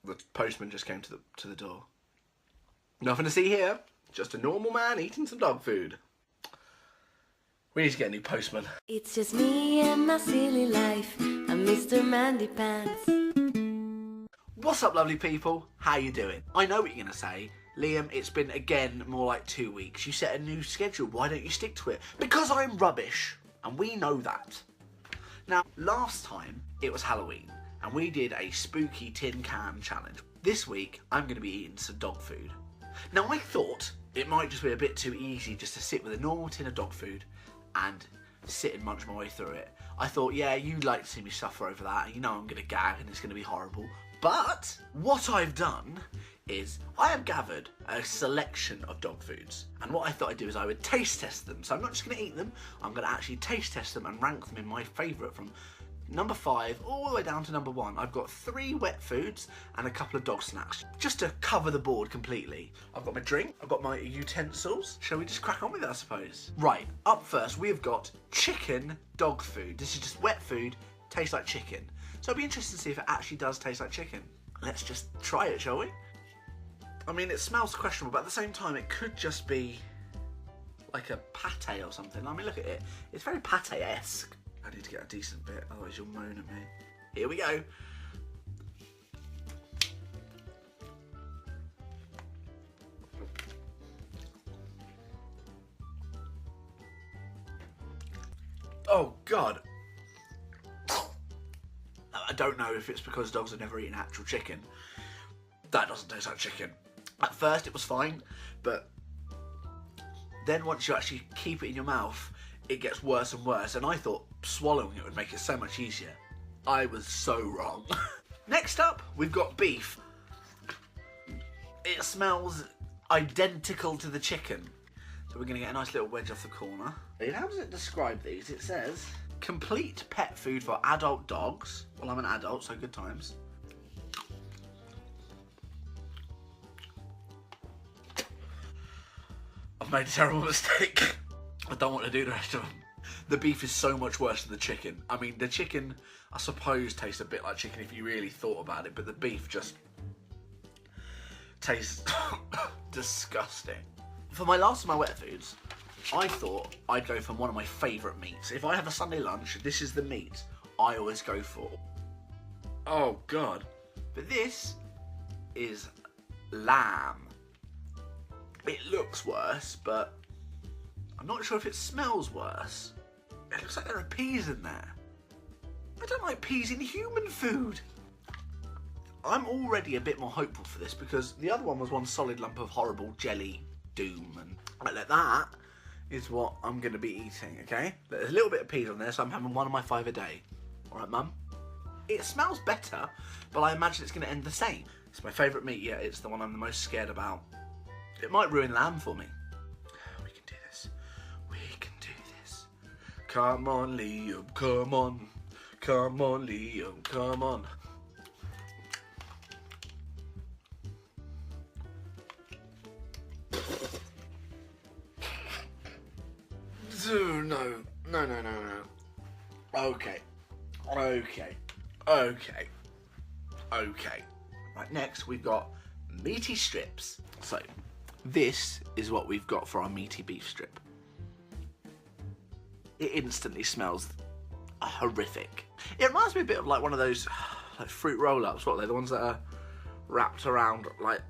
The postman just came to the door. Nothing to see here. Just a normal man eating some dog food. We need to get a new postman. It's just me and my silly life. I'm Mr. Mandy Pants. What's up, lovely people? How you doing? I know what you're going to say. Liam, it's been, again, more like 2 weeks. You set a new schedule. Why don't you stick to it? Because I'm rubbish. And we know that. Now, last time, it was Halloween. And we did a spooky tin can challenge. This week, I'm going to be eating some dog food. Now, I thought it might just be a bit too easy just to sit with a normal tin of dog food and sit and munch my way through it. I thought, yeah, you'd like to see me suffer over that. You know I'm going to gag and it's going to be horrible. But what I've done is I have gathered a selection of dog foods. And what I thought I'd do is I would taste test them. So I'm not just going to eat them. I'm going to actually taste test them and rank them in my favourite from number 5 all the way down to number 1. I've got 3 wet foods and a couple of dog snacks, just to cover the board completely. I've got my drink, I've got my utensils. Shall we just crack on with it, I suppose? Right, up first we have got chicken dog food. This is just wet food, tastes like chicken. So it'll be interesting to see if it actually does taste like chicken. Let's just try it, shall we? I mean, it smells questionable, but at the same time it could just be like a pate or something. I mean, look at it. It's very pate-esque. I need to get a decent bit, otherwise you'll moan at me. Here we go. Oh, God. I don't know if it's because dogs have never eaten actual chicken. That doesn't taste like chicken. At first it was fine, but then once you actually keep it in your mouth, it gets worse and worse, and I thought swallowing it would make it so much easier. I was so wrong. Next up, we've got beef. It smells identical to the chicken. So we're going to get a nice little wedge off the corner. And how does it describe these? It says, complete pet food for adult dogs. Well, I'm an adult, so good times. I've made a terrible mistake. I don't want to do the rest of them. The beef is so much worse than the chicken. I mean, the chicken, I suppose, tastes a bit like chicken if you really thought about it, but the beef just tastes disgusting. For my last of my wet foods, I thought I'd go for one of my favourite meats. If I have a Sunday lunch, this is the meat I always go for. Oh, God. But this is lamb. It looks worse, but I'm not sure if it smells worse. It looks like there are peas in there. I don't like peas in human food. I'm already a bit more hopeful for this because the other one was one solid lump of horrible jelly doom, and like that is what I'm going to be eating, okay? There's a little bit of peas on there, so I'm having one of my 5 a day. Alright, Mum? It smells better, but I imagine it's going to end the same. It's my favourite meat, yeah, it's the one I'm the most scared about. It might ruin lamb for me. We can do this. We can do this. Come on, Liam, come on. Come on, Liam, come on. No. Okay. Right, next we've got meaty strips. So, this is what we've got for our meaty beef strip. It instantly smells horrific. It reminds me a bit of like one of those like fruit roll-ups. What are they? The ones that are wrapped around like...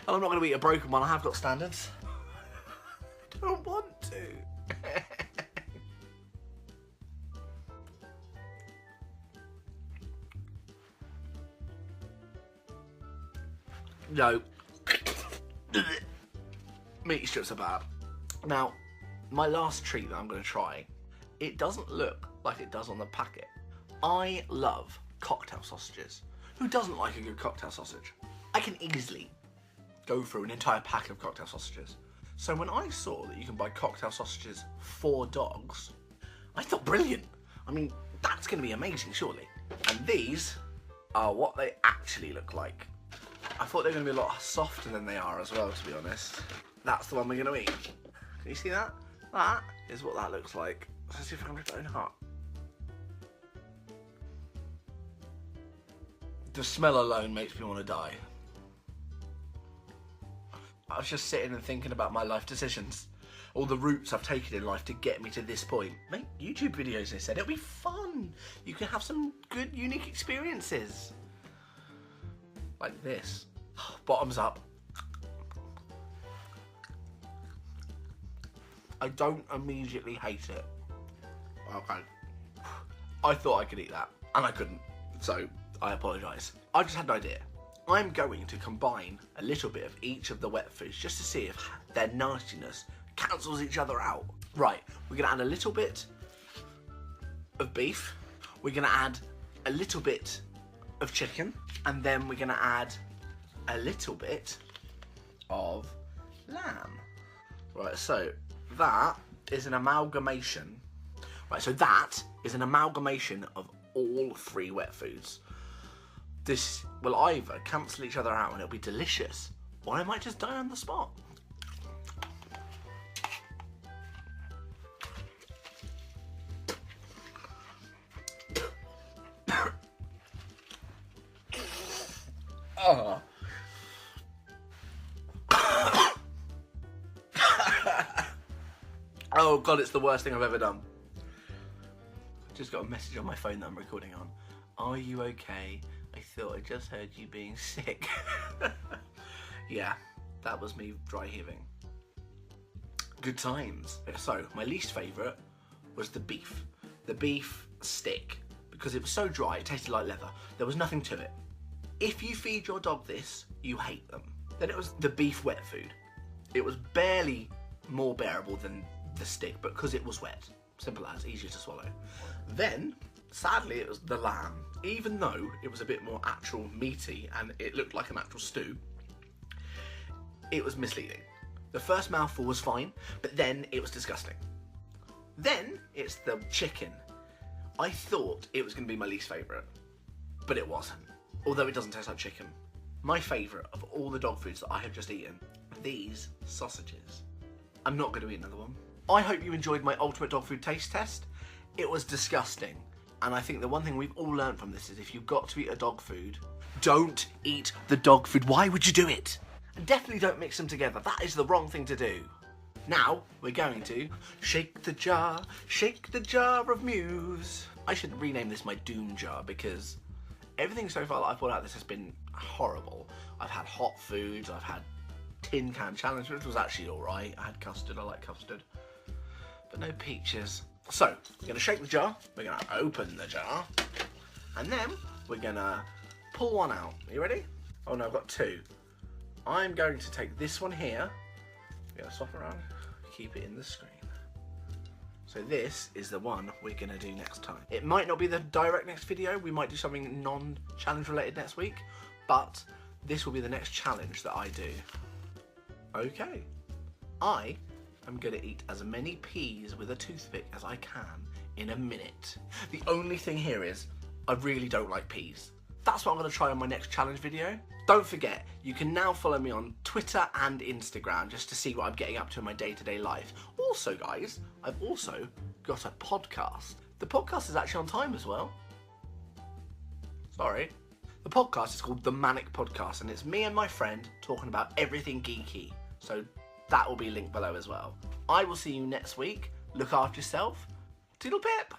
Well, I'm not going to eat a broken one. I have got standards. I don't want to. No. Meat strips are bad. Now, my last treat that I'm going to try, it doesn't look like it does on the packet. I love cocktail sausages. Who doesn't like a good cocktail sausage? I can easily go through an entire pack of cocktail sausages. So when I saw that you can buy cocktail sausages for dogs, I thought brilliant. I mean, that's going to be amazing, surely. And these are what they actually look like. I thought they were going to be a lot softer than they are as well, to be honest. That's the one we're going to eat. Can you see that? That is what that looks like. Let's see if I can rip it in half. The smell alone makes me want to die. I was just sitting and thinking about my life decisions. All the routes I've taken in life to get me to this point. Make YouTube videos, they said. It'll be fun. You can have some good, unique experiences. Like this. Bottoms up. I don't immediately hate it. Okay. I thought I could eat that, and I couldn't. So, I apologise. I just had an idea. I'm going to combine a little bit of each of the wet foods just to see if their nastiness cancels each other out. Right, we're going to add a little bit of beef. We're going to add a little bit of chicken. And then we're going to add a little bit of lamb. Right, so that is an amalgamation. Right, so that is an amalgamation of all 3 wet foods. This will either cancel each other out and it'll be delicious, or I might just die on the spot. Oh. Oh God, it's the worst thing I've ever done. Just got a message on my phone that I'm recording on. Are you okay? I thought I just heard you being sick. Yeah, that was me dry heaving. Good times. So, my least favourite was the beef. The beef stick. Because it was so dry, it tasted like leather. There was nothing to it. If you feed your dog this, you hate them. Then it was the beef wet food. It was barely more bearable than the stick, but because it was wet. Simple as, easier to swallow. Then, sadly, it was the lamb. Even though it was a bit more actual meaty and it looked like an actual stew, it was misleading. The first mouthful was fine, but then it was disgusting. Then it's the chicken. I thought it was going to be my least favourite, but it wasn't. Although it doesn't taste like chicken. My favourite of all the dog foods that I have just eaten, these sausages. I'm not going to eat another one. I hope you enjoyed my ultimate dog food taste test. It was disgusting. And I think the one thing we've all learned from this is if you've got to eat a dog food, don't eat the dog food. Why would you do it? And definitely don't mix them together. That is the wrong thing to do. Now, we're going to shake the jar of Muse. I should rename this my Doom jar because everything so far that I've put out this has been horrible. I've had hot foods, I've had tin can challenge, which was actually alright. I had custard, I like custard. But no peaches. So, we're going to shake the jar, we're going to open the jar, and then we're going to pull one out. Are you ready? Oh no, I've got 2. I'm going to take this one here, we're going to swap around, keep it in the screen. So this is the one we're going to do next time. It might not be the direct next video, we might do something non-challenge related next week, but this will be the next challenge that I do. Okay. I'm going to eat as many peas with a toothpick as I can in a minute. The only thing here is, I really don't like peas. That's what I'm going to try on my next challenge video. Don't forget, you can now follow me on Twitter and Instagram just to see what I'm getting up to in my day-to-day life. Also, guys, I've also got a podcast. The podcast is actually on time as well. Sorry. The podcast is called the ManNic Podcast, and it's me and my friend talking about everything geeky. So that will be linked below as well. I will see you next week. Look after yourself. Toodlepip!